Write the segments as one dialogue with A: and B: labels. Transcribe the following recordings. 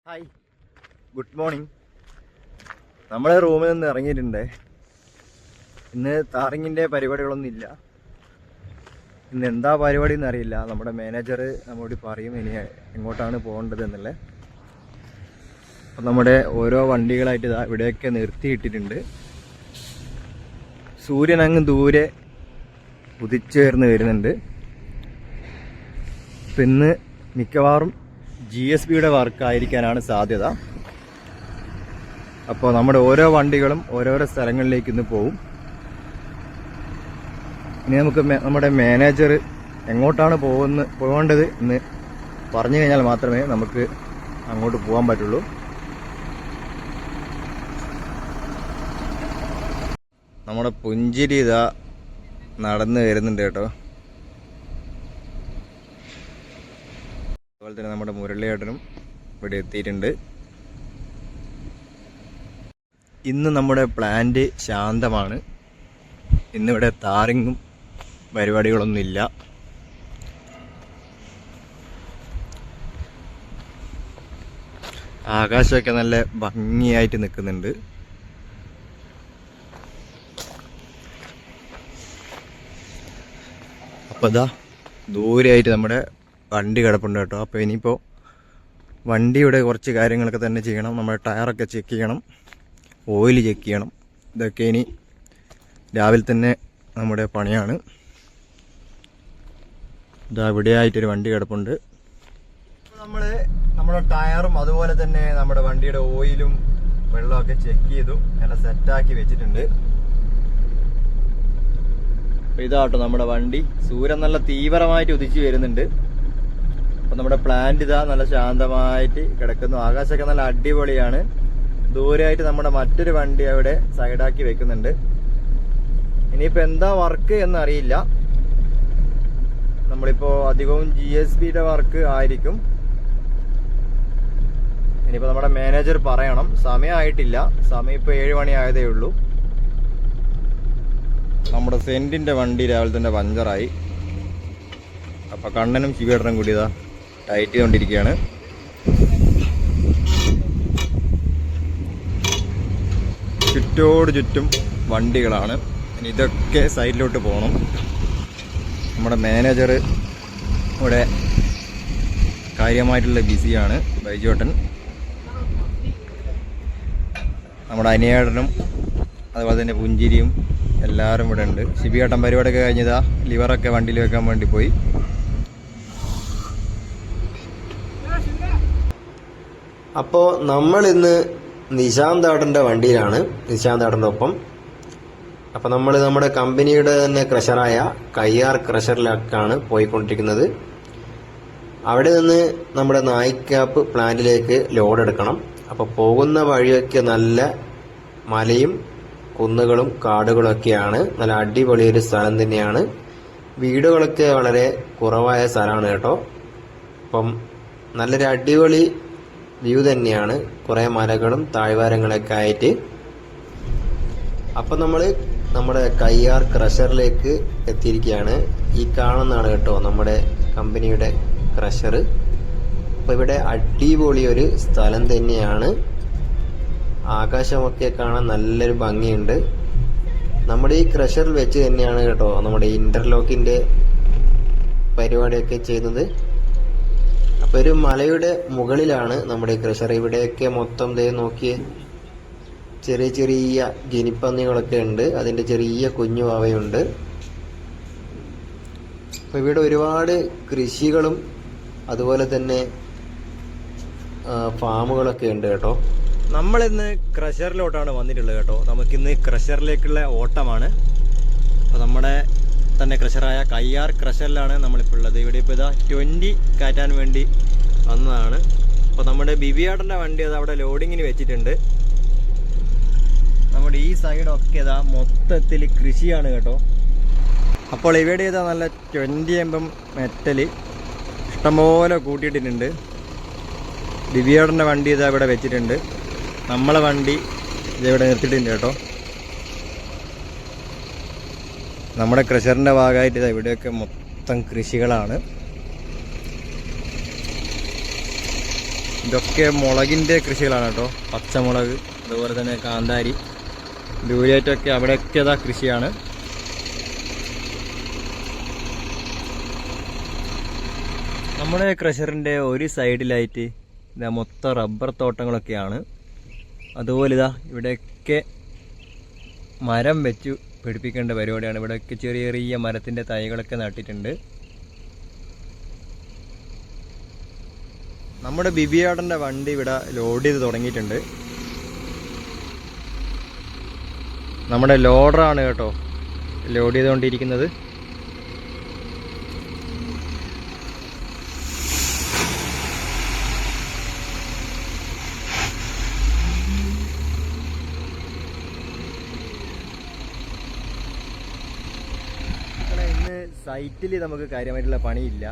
A: Hi, good morning. നമ്മൾ റൂമിൽ നിന്ന് ഇറങ്ങിയിട്ടുണ്ട്. ഇന്ന് താറിങ്ങിൻ്റെ പരിപാടികളൊന്നും ഇല്ല. ഇന്ന് എന്താ പരിപാടി എന്നറിയില്ല. നമ്മുടെ മാനേജർ നമ്മോട് പറയും ഇനി എങ്ങോട്ടാണ് പോകേണ്ടത് എന്നുള്ളത്. അപ്പം നമ്മുടെ ഓരോ വണ്ടികളായിട്ട് ഇതാ ഇവിടെയൊക്കെ നിർത്തിയിട്ടിട്ടുണ്ട്. സൂര്യൻ അങ്ങ് ദൂരെ ഉദിച്ചുയർന്ന് വരുന്നുണ്ട്. അപ്പം ഇന്ന് മിക്കവാറും GSBയുടെ വർക്കായിരിക്കാനാണ് സാധ്യത. അപ്പോൾ നമ്മുടെ ഓരോ വണ്ടികളും ഓരോരോ സ്ഥലങ്ങളിലേക്ക് ഇന്ന് പോവും. ഇനി നമുക്ക് നമ്മുടെ മാനേജർ എങ്ങോട്ടാണ് പോകേണ്ടത് എന്ന് പറഞ്ഞു കഴിഞ്ഞാൽ മാത്രമേ നമുക്ക് അങ്ങോട്ട് പോകാൻ പറ്റുള്ളൂ. നമ്മുടെ പുഞ്ചിരി ഇതാ നടന്നു വരുന്നുണ്ട് കേട്ടോ. അതുപോലെ തന്നെ നമ്മുടെ മുരളിയേട്ടനും ഇവിടെ എത്തിയിട്ടുണ്ട്. ഇന്ന് നമ്മുടെ പ്ലാന്റ് ശാന്തമാണ്. ഇന്നിവിടെ താറിങ്ങും പരിപാടികളൊന്നുമില്ല. ആകാശമൊക്കെ നല്ല ഭംഗിയായിട്ട് നിൽക്കുന്നുണ്ട്. അപ്പോൾ ഇതാ ദൂരെയായിട്ട് നമ്മുടെ വണ്ടി കിടപ്പുണ്ട് കേട്ടോ. അപ്പോൾ ഇനിയിപ്പോൾ വണ്ടിയുടെ കുറച്ച് കാര്യങ്ങളൊക്കെ തന്നെ ചെയ്യണം. നമ്മുടെ ടയറൊക്കെ ചെക്ക് ചെയ്യണം, ഓയിൽ ചെക്ക് ചെയ്യണം. ഇതൊക്കെ ഇനി രാവിലെ തന്നെ നമ്മുടെ പണിയാണ്. ഇതാ ഇവിടെയായിട്ടൊരു വണ്ടി കിടപ്പുണ്ട്. നമ്മൾ നമ്മുടെ ടയറും അതുപോലെ തന്നെ നമ്മുടെ വണ്ടിയുടെ ഓയിലും വെള്ളമൊക്കെ ചെക്ക് ചെയ്തു എല്ലാം സെറ്റാക്കി വെച്ചിട്ടുണ്ട്. ഇതാട്ടോ നമ്മുടെ വണ്ടി. സൂര്യൻ നല്ല തീവ്രമായിട്ട് ഉദിച്ചു വരുന്നുണ്ട്. അപ്പം നമ്മുടെ പ്ലാന്റ് ഇതാ നല്ല ശാന്തമായിട്ട് കിടക്കുന്നു. ആകാശമൊക്കെ നല്ല അടിപൊളിയാണ്. ദൂരെയായിട്ട് നമ്മുടെ മറ്റൊരു വണ്ടി അവിടെ സൈഡാക്കി വെക്കുന്നുണ്ട്. ഇനിയിപ്പോൾ എന്താ വർക്ക് എന്നറിയില്ല. നമ്മളിപ്പോൾ അധികവും GSBയുടെ വർക്ക് ആയിരിക്കും. ഇനിയിപ്പോൾ നമ്മുടെ മാനേജർ പറയണം. സമയമായിട്ടില്ല. സമയം ഇപ്പോൾ 7 മണി ആയതേ ഉള്ളൂ. നമ്മുടെ സെന്റിന്റെ വണ്ടി രാവിലെ തന്നെ പഞ്ചറായി. അപ്പം കണ്ണനും ശിവേട്ടനും കൂടി ഇതാ ടൈറ്റ് ചെയ്തുകൊണ്ടിരിക്കുകയാണ്. ചുറ്റോട് ചുറ്റും വണ്ടികളാണ്. ഇനി ഇതൊക്കെ സൈഡിലോട്ട് പോകണം. നമ്മുടെ മാനേജർ ഇവിടെ കാര്യമായിട്ടുള്ള ബിസിയാണ്, ബൈജോട്ടൻ. നമ്മുടെ അനിയേട്ടനും അതുപോലെ തന്നെ പുഞ്ചിരിയും എല്ലാവരും ഇവിടെ ഉണ്ട്. ശിബിയേട്ടൻ പരിപാടിയൊക്കെ കഴിഞ്ഞതാ ലിവറൊക്കെ വണ്ടിയിൽ വെക്കാൻ വേണ്ടി പോയി.
B: അപ്പോൾ നമ്മൾ ഇന്ന് നിശാന്താടൻ്റെ വണ്ടിയിലാണ്, നിശാന്താടൻ്റെ ഒപ്പം. അപ്പോൾ നമ്മൾ നമ്മുടെ കമ്പനിയുടെ തന്നെ ക്രഷറായ കയ്യാർ ക്രഷറിലേക്കാണ് പോയിക്കൊണ്ടിരിക്കുന്നത്. അവിടെ നിന്ന് നമ്മുടെ നായിക്കാപ്പ് പ്ലാന്റിലേക്ക് ലോഡ് എടുക്കണം. അപ്പോൾ പോകുന്ന വഴിയൊക്കെ നല്ല മലയും കുന്നുകളും കാടുകളൊക്കെയാണ്. നല്ല അടിപൊളിയൊരു സ്ഥലം തന്നെയാണ്. വീടുകളൊക്കെ വളരെ കുറവായ സ്ഥലമാണ് കേട്ടോ. അപ്പം നല്ലൊരു അടിപൊളി വ്യൂ തന്നെയാണ്. കുറേ മലകളും താഴ്വാരങ്ങളൊക്കെ ആയിട്ട്. അപ്പം നമ്മൾ നമ്മുടെ കയ്യാർ ക്രഷറിലേക്ക് എത്തിയിരിക്കുകയാണ്. ഈ കാണുന്നതാണ് കേട്ടോ നമ്മുടെ കമ്പനിയുടെ ക്രഷർ. അപ്പോൾ ഇവിടെ അടിപൊളി ഒരു സ്ഥലം തന്നെയാണ്. ആകാശമൊക്കെ കാണാൻ നല്ലൊരു ഭംഗിയുണ്ട്. നമ്മുടെ ഈ ക്രഷറിൽ വെച്ച് തന്നെയാണ് കേട്ടോ നമ്മുടെ ഇന്റർലോക്കിന്റെ പരിപാടിയൊക്കെ ചെയ്യുന്നത്. അപ്പോൾ ഒരു മലയുടെ മുകളിലാണ് നമ്മുടെ ക്രഷർ. ഇവിടെയൊക്കെ മൊത്തം ദേ നോക്കിയേ, ചെറിയ ചെറിയ ഗിനിപ്പന്നികളൊക്കെ ഉണ്ട്. അതിന്റെ ചെറിയ കുഞ്ഞു വാവയുണ്ട്. അപ്പോൾ ഇവിടെ ഒരുപാട് കൃഷികളും അതുപോലെ തന്നെ ഫാമുകളൊക്കെ ഉണ്ട് കേട്ടോ.
A: നമ്മളിന്ന് ക്രഷറിലോട്ടാണ് വന്നിട്ടുള്ളത് കേട്ടോ. നമുക്കിന്ന് ക്രഷറിലേക്കുള്ള ഓട്ടമാണ്. അപ്പോൾ നമ്മുടെ തന്നെ ക്രഷറായ കയ്യാർ ക്രഷറിലാണ് നമ്മളിപ്പോൾ ഉള്ളത്. ഇവിടെ ഇപ്പോൾ ഇതാ 20 കയറ്റാൻ വേണ്ടി വന്നതാണ്. അപ്പോൾ നമ്മുടെ ബിബിയാടൻ്റെ വണ്ടി അത് അവിടെ ലോഡിങ്ങിന് വെച്ചിട്ടുണ്ട്. നമ്മുടെ ഈ സൈഡൊക്കെ ഇതാ മൊത്തത്തിൽ കൃഷിയാണ് കേട്ടോ. അപ്പോൾ ഇവിടെ ഇതാ നല്ല 20 mm മെറ്റൽ ഇഷ്ടംപോലെ കൂട്ടിയിട്ടിട്ടുണ്ട്. ബിബിയാടൻ്റെ വണ്ടി ഇതാ ഇവിടെ വെച്ചിട്ടുണ്ട്. നമ്മളെ വണ്ടി ഇതിവിടെ നിർത്തിയിട്ടുണ്ട് കേട്ടോ. നമ്മുടെ ക്രഷറിൻ്റെ ഭാഗമായിട്ട് ഇതാ ഇവിടെയൊക്കെ മൊത്തം കൃഷികളാണ്. ഇതൊക്കെ മുളകിൻ്റെ കൃഷികളാണ് കേട്ടോ. പച്ചമുളക്, അതുപോലെ തന്നെ കാന്താരി, ഡൂരിയേറ്റൊക്കെ അവിടെയൊക്കെ ഇതാ കൃഷിയാണ്. നമ്മുടെ ക്രഷറിൻ്റെ ഒരു സൈഡിലായിട്ട് ഇതാ മൊത്തം റബ്ബർ തോട്ടങ്ങളൊക്കെയാണ്. അതുപോലെ ഇതാ ഇവിടെയൊക്കെ മരം വെച്ച് പിടിപ്പിക്കേണ്ട പരിപാടിയാണ്. ഇവിടെയൊക്കെ ചെറിയ ചെറിയ മരത്തിൻ്റെ തൈകളൊക്കെ നട്ടിട്ടുണ്ട്. നമ്മുടെ ബിബിയാടൻ്റെ വണ്ടി ഇവിടെ ലോഡ് ചെയ്ത് തുടങ്ങിയിട്ടുണ്ട്. നമ്മുടെ ലോഡറാണ് കേട്ടോ ലോഡ് ചെയ്തുകൊണ്ടിരിക്കുന്നത്. ഇന്ന് സൈറ്റിൽ നമുക്ക് കാര്യമായിട്ടുള്ള പണിയില്ല.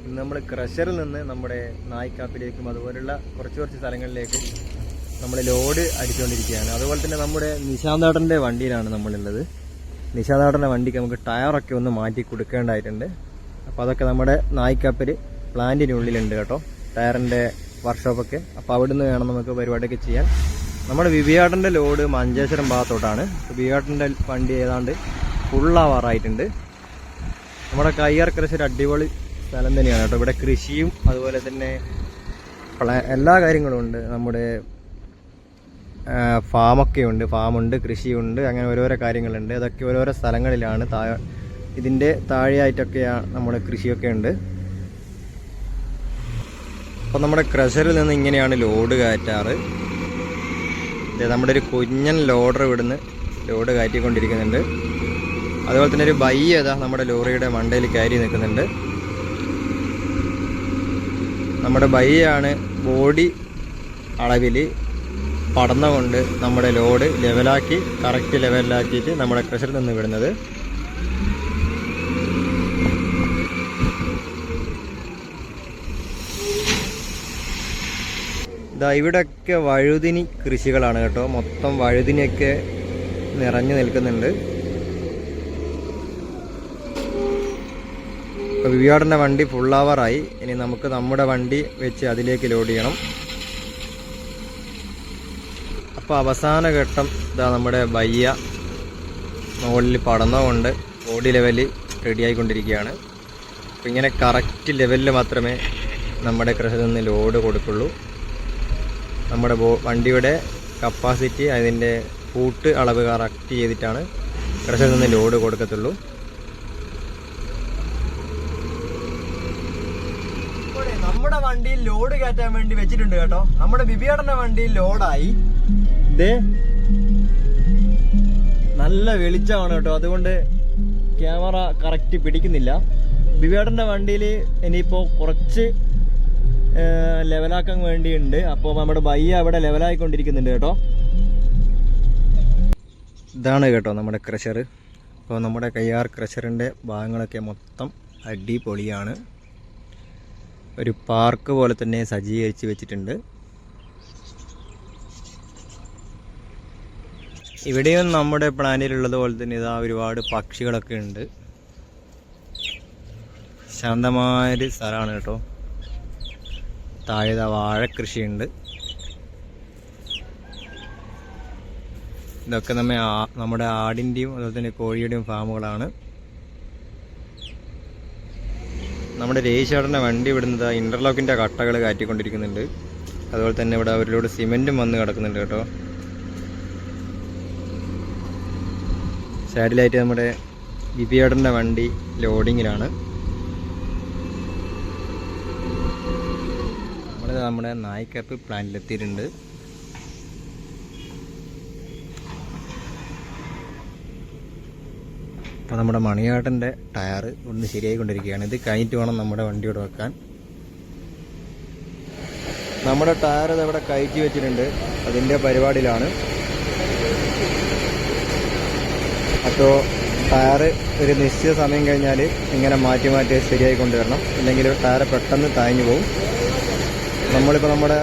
A: ഇന്ന് നമ്മൾ ക്രഷറിൽ നിന്ന് നമ്മുടെ നായിക്കാപ്പിലേക്കും അതുപോലുള്ള കുറച്ച് സ്ഥലങ്ങളിലേക്ക് നമ്മൾ ലോഡ് അടിച്ചുകൊണ്ടിരിക്കുകയാണ്. അതുപോലെ തന്നെ നമ്മുടെ നിശാന്താടൻ്റെ വണ്ടിയിലാണ് നമ്മളുള്ളത്. നിശാന്താടൻ്റെ വണ്ടിക്ക് നമുക്ക് ടയറൊക്കെ ഒന്ന് മാറ്റി കൊടുക്കേണ്ടതായിട്ടുണ്ട്. അപ്പോൾ അതൊക്കെ നമ്മുടെ നായിക്കാപ്പിൽ പ്ലാന്റിനുള്ളിലുണ്ട് കേട്ടോ, ടയറിൻ്റെ വർക്ക്ഷോപ്പൊക്കെ. അപ്പോൾ അവിടുന്ന് വേണം നമുക്ക് പരിപാടിയൊക്കെ ചെയ്യാൻ. നമ്മുടെ വിവിയാട്ടൻ്റെ ലോഡ് മഞ്ചേശ്വരം ഭാഗത്തോട്ടാണ്. വിവിയാട്ടൻ്റെ വണ്ടി ഏതാണ്ട് ഫുള്ളാവാറായിട്ടുണ്ട്. നമ്മുടെ കയ്യാർ ക്രഷർ അടിപൊളി സ്ഥലം തന്നെയാണ് കേട്ടോ. ഇവിടെ കൃഷിയും അതുപോലെ തന്നെ എല്ലാ കാര്യങ്ങളും ഉണ്ട്. നമ്മുടെ ഫാമുണ്ട്, കൃഷിയുണ്ട്, അങ്ങനെ ഓരോരോ കാര്യങ്ങളുണ്ട്. അതൊക്കെ ഓരോരോ സ്ഥലങ്ങളിലാണ്. ഇതിൻ്റെ താഴെയായിട്ടൊക്കെയാണ് നമ്മുടെ കൃഷിയൊക്കെ ഉണ്ട്. അപ്പോൾ നമ്മുടെ ക്രഷറിൽ നിന്ന് ഇങ്ങനെയാണ് ലോഡ് കയറ്റാറ്. നമ്മുടെ ഒരു കുഞ്ഞൻ ലോഡർ ഇവിടുന്ന് ലോഡ് കയറ്റിക്കൊണ്ടിരിക്കുന്നുണ്ട്. അതുപോലെ തന്നെ ഒരു ബയ്യ നമ്മുടെ ലോറിയുടെ മണ്ടയിൽ കയറി നിൽക്കുന്നുണ്ട്. നമ്മുടെ ബയ്യാണ് ബോഡി അളവിൽ പടന്നുകൊണ്ട് നമ്മുടെ ലോഡ് ലെവലാക്കി കറക്റ്റ് ലെവലിലാക്കിയിട്ട് നമ്മുടെ ക്രഷറിൽ നിന്ന് വിടുന്നത്. ഇതാ ഇവിടെയൊക്കെ വഴുതിനി കൃഷികളാണ് കേട്ടോ. മൊത്തം വഴുതിനിയൊക്കെ നിറഞ്ഞു നിൽക്കുന്നുണ്ട്. ഇപ്പോൾ വിവിയാടൻ്റെ വണ്ടി ഫുള്ളാവറായി. ഇനി നമുക്ക് നമ്മുടെ വണ്ടി വെച്ച് അതിലേക്ക് ലോഡ് ചെയ്യണം. അപ്പോൾ അവസാന ഘട്ടം ഇതാ നമ്മുടെ ബയ്യ മുകളിൽ പടന്നുകൊണ്ട് ബോഡി ലെവലിൽ റെഡി ആയിക്കൊണ്ടിരിക്കുകയാണ്. അപ്പോൾ ഇങ്ങനെ കറക്റ്റ് ലെവലിൽ മാത്രമേ നമ്മുടെ ക്രഷറിൽ നിന്ന് ലോഡ് കൊടുക്കുള്ളൂ. നമ്മുടെ വണ്ടിയുടെ കപ്പാസിറ്റി അതിൻ്റെ ഫൂട്ട് അളവ് കറക്റ്റ് ചെയ്തിട്ടാണ് ക്രഷറിൽ നിന്ന് ലോഡ് കൊടുക്കത്തുള്ളൂ. നമ്മുടെ വണ്ടിയിൽ ലോഡ് കയറ്റാൻ വേണ്ടി വെച്ചിട്ടുണ്ട് കേട്ടോ. നമ്മുടെ ബിബിയാടന്റെ വണ്ടിയിൽ ലോഡായി. ഇതേ നല്ല വെളിച്ചമാണ് കേട്ടോ, അതുകൊണ്ട് ക്യാമറ കറക്റ്റ് പിടിക്കുന്നില്ല. ബിബിയാടന്റെ വണ്ടിയിൽ ഇനിയിപ്പോൾ കുറച്ച് ലെവലാക്കാൻ വേണ്ടിയുണ്ട്. അപ്പോൾ നമ്മുടെ ബയ്യ അവിടെ ലെവലായിക്കൊണ്ടിരിക്കുന്നുണ്ട് കേട്ടോ. ഇതാണ് കേട്ടോ നമ്മുടെ ക്രഷർ. അപ്പോൾ നമ്മുടെ കയ്യാർ ക്രഷറിൻ്റെ ഭാഗങ്ങളൊക്കെ മൊത്തം അടിപൊളിയാണ്. ഒരു പാർക്ക് പോലെ തന്നെ സജ്ജീകരിച്ച് വെച്ചിട്ടുണ്ട്. ഇവിടെയും നമ്മുടെ പ്ലാന്റിലുള്ളത് പോലെ തന്നെ ഇതാ ഒരുപാട് പക്ഷികളൊക്കെ ഉണ്ട്. ശാന്തമായൊരു സ്ഥലമാണ് കേട്ടോ. താഴെ വാഴക്കൃഷിയുണ്ട്. ഇതൊക്കെ നമ്മുടെ ആടിൻ്റെയും അതുപോലെ തന്നെ കോഴിയുടെയും ഫാമുകളാണ്. നമ്മുടെ രേശാടൻ്റെ വണ്ടി ഇവിടുന്ന് ഇൻ്റർലോക്കിൻ്റെ കട്ടകൾ കയറ്റിക്കൊണ്ടിരിക്കുന്നുണ്ട്. അതുപോലെ തന്നെ ഇവിടെ അവരിലൂടെ സിമെൻറ്റും വന്ന് കിടക്കുന്നുണ്ട് കേട്ടോ. സൈഡിലായിട്ട് നമ്മുടെ ബിബിയാടൻ്റെ വണ്ടി ലോഡിങ്ങിലാണ്. നമ്മുടെ നായിക്കാപ്പ് പ്ലാന്റിലെത്തിയിട്ടുണ്ട്. അപ്പോൾ നമ്മുടെ മണിയാട്ടൻ്റെ ടയർ ഒന്ന് ശരിയായിക്കൊണ്ടിരിക്കുകയാണ്. ഇത് കഴിഞ്ഞിട്ട് വേണം നമ്മുടെ വണ്ടിയോട് വെക്കാൻ. നമ്മുടെ ടയർ ഇതവിടെ കയറ്റി വെച്ചിട്ടുണ്ട്, അതിൻ്റെ പരിപാടിയിലാണ്. അപ്പോൾ ടയർ ഒരു നിശ്ചിത സമയം കഴിഞ്ഞാൽ ഇങ്ങനെ മാറ്റി മാറ്റി ശരിയായി കൊണ്ടുവരണം, ഇല്ലെങ്കിൽ ടയർ പെട്ടെന്ന് താഴ്ന്നു പോകും. നമ്മളിപ്പോൾ നമ്മുടെ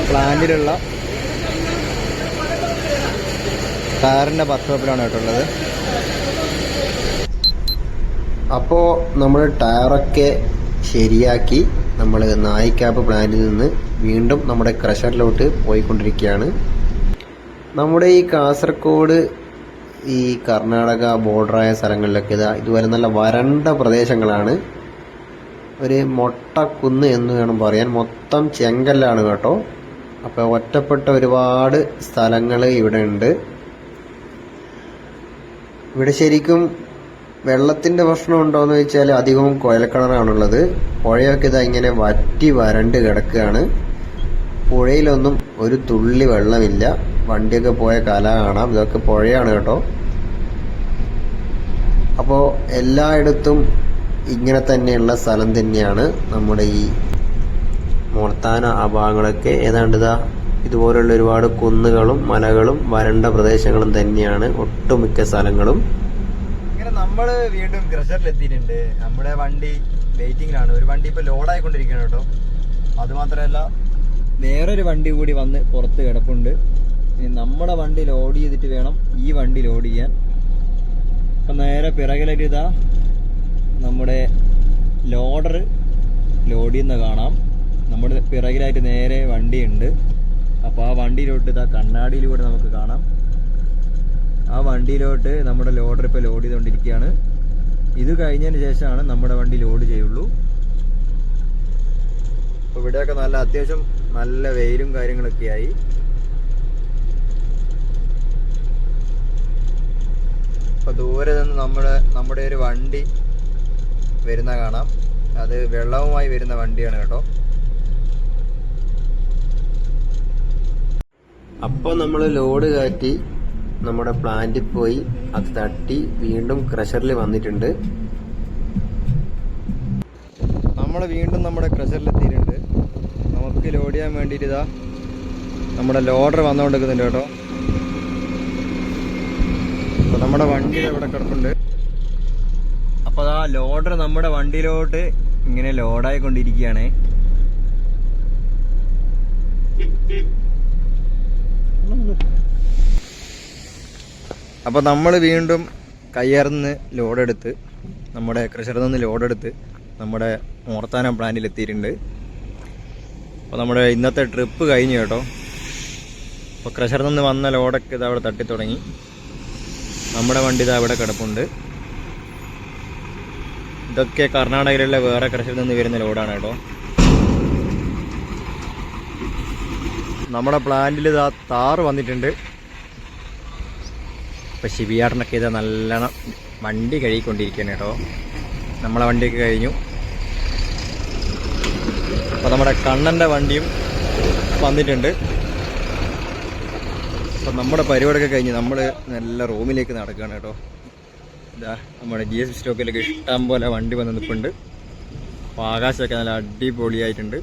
A: പ്ലാന്റിലുള്ള ടയറിൻ്റെ വർക്ക്ഷോപ്പിലാണ് കേട്ടുള്ളത്.
B: അപ്പോൾ നമ്മൾ ടയറൊക്കെ ശരിയാക്കി നമ്മൾ നായിക്കാപ്പ് പ്ലാന്റിൽ നിന്ന് വീണ്ടും നമ്മുടെ ക്രഷറിലോട്ട് പോയിക്കൊണ്ടിരിക്കുകയാണ്. നമ്മുടെ ഈ കാസർഗോഡ് ഈ കർണാടക ബോർഡറായ സ്ഥലങ്ങളിലൊക്കെ ഇതുപോലെ നല്ല വരണ്ട പ്രദേശങ്ങളാണ്. ഒരു മൊട്ടക്കുന്ന് എന്ന് വേണം പറയാൻ, മൊത്തം ചെങ്കല്ലാണ് കേട്ടോ. അപ്പോൾ ഒറ്റപ്പെട്ട ഒരുപാട് സ്ഥലങ്ങൾ ഇവിടെ ഉണ്ട്. ഇവിടെ ശരിക്കും വെള്ളത്തിൻ്റെ പ്രശ്നം ഉണ്ടോയെന്ന് ചോദിച്ചാൽ അധികവും കുഴൽക്കിണറാണുള്ളത്. പുഴയൊക്കെ ഇങ്ങനെ വറ്റി വരണ്ട് കിടക്കുകയാണ്. പുഴയിലൊന്നും ഒരു തുള്ളി വെള്ളമില്ല. വണ്ടിയൊക്കെ പോയ കല കാണാം. ഇതൊക്കെ പുഴയാണ് കേട്ടോ. അപ്പോൾ എല്ലായിടത്തും ഇങ്ങനെ തന്നെയുള്ള സ്ഥലം തന്നെയാണ്. നമ്മുടെ ഈ മോർത്താന ആ ഭാഗങ്ങളൊക്കെ ഏതാണ്ട് ഇതുപോലുള്ള ഒരുപാട് കുന്നുകളും മലകളും വരണ്ട പ്രദേശങ്ങളും തന്നെയാണ് ഒട്ടുമിക്ക സ്ഥലങ്ങളും.
A: ഇങ്ങനെ നമ്മൾ വീണ്ടും ക്രഷറിൽ എത്തിയിട്ടുണ്ട്. നമ്മുടെ വണ്ടി വെയിറ്റിംഗിലാണ്. ഒരു വണ്ടി ഇപ്പോൾ ലോഡായിക്കൊണ്ടിരിക്കുകയാണ് കേട്ടോ. അതുമാത്രമല്ല വേറൊരു വണ്ടി കൂടി വന്ന് പുറത്ത് കിടപ്പുണ്ട്. ഇനി നമ്മുടെ വണ്ടി ലോഡ് ചെയ്തിട്ട് വേണം ഈ വണ്ടി ലോഡ് ചെയ്യാൻ. അപ്പം നേരെ പിറകിലായിട്ട് നമ്മുടെ ലോഡർ ലോഡ് ചെയ്യുന്ന കാണാം. നമ്മുടെ പിറകിലായിട്ട് നേരെ വണ്ടിയുണ്ട്. അപ്പോൾ ആ വണ്ടിയിലോട്ട് കണ്ണാടിയിലൂടെ നമുക്ക് കാണാം. ആ വണ്ടിയിലോട്ട് നമ്മുടെ ലോഡർ ഇപ്പോൾ ലോഡ് ചെയ്തുകൊണ്ടിരിക്കുകയാണ്. ഇത് കഴിഞ്ഞതിന് ശേഷമാണ് നമ്മുടെ വണ്ടി ലോഡ് ചെയ്യുള്ളൂ. അപ്പോൾ ഇവിടെയൊക്കെ നല്ല അത്യാവശ്യം നല്ല വെയിലും കാര്യങ്ങളൊക്കെ ആയി. അപ്പോൾ ദൂരെ നിന്ന് നമ്മുടെ ഒരു വണ്ടി വരുന്ന കാണാം. അത് വെള്ളവുമായി വരുന്ന വണ്ടിയാണ് കേട്ടോ.
B: അപ്പോൾ നമ്മൾ ലോഡ് കയറ്റി നമ്മുടെ പ്ലാന്റിൽ പോയി അത് തട്ടി വീണ്ടും ക്രഷറിൽ വന്നിട്ടുണ്ട്.
A: നമ്മൾ വീണ്ടും നമ്മുടെ ക്രഷറിലെത്തിയിട്ടുണ്ട്. നമുക്ക് ലോഡ് ചെയ്യാൻ വേണ്ടിയിട്ട് നമ്മുടെ ലോഡർ വന്നുകൊണ്ടിരിക്കുന്നുണ്ട് കേട്ടോ. അപ്പോൾ നമ്മുടെ വണ്ടി ഇവിടെ കിടപ്പുണ്ട്. അപ്പോൾ ആ ലോഡർ നമ്മുടെ വണ്ടിയിലോട്ട് ഇങ്ങനെ ലോഡായിക്കൊണ്ടിരിക്കുകയാണ്. അപ്പോൾ നമ്മൾ വീണ്ടും കയ്യർന്ന് ലോഡെടുത്ത് നമ്മുടെ ക്രഷറിൽ നിന്ന് ലോഡെടുത്ത് നമ്മുടെ മോർത്താനം പ്ലാന്റിൽ എത്തിയിട്ടുണ്ട്. അപ്പോൾ നമ്മുടെ ഇന്നത്തെ ട്രിപ്പ് കഴിഞ്ഞു കേട്ടോ. അപ്പോൾ ക്രഷറിൽ നിന്ന് വന്ന ലോഡൊക്കെ അവിടെ തട്ടിത്തുടങ്ങി. നമ്മുടെ വണ്ടി അവിടെ കിടപ്പുണ്ട്. ഇതൊക്കെ കർണാടകയിലുള്ള വേറെ ക്രഷറിൽ നിന്ന് വരുന്ന ലോഡാണ് കേട്ടോ. നമ്മുടെ പ്ലാന്റിൽ താറ് വന്നിട്ടുണ്ട്. ഇപ്പോൾ ശിബിയാട്ടനൊക്കെ നല്ലോണം വണ്ടി കഴുകിക്കൊണ്ടിരിക്കുകയാണ് കേട്ടോ. നമ്മളെ വണ്ടിയൊക്കെ കഴിഞ്ഞു. അപ്പോൾ നമ്മുടെ കണ്ണൻ്റെ വണ്ടിയും വന്നിട്ടുണ്ട്. അപ്പം നമ്മുടെ പരിപാടിയൊക്കെ കഴിഞ്ഞ് നമ്മൾ നല്ല റൂമിലേക്ക് നടക്കുകയാണ് കേട്ടോ. നമ്മുടെ GS സ്റ്റോക്കിലൊക്കെ ഇഷ്ടം പോലെ വണ്ടി വന്ന് നിൽപ്പുണ്ട്. അപ്പോൾ ആകാശമൊക്കെ നല്ല അടിപൊളിയായിട്ടുണ്ട്.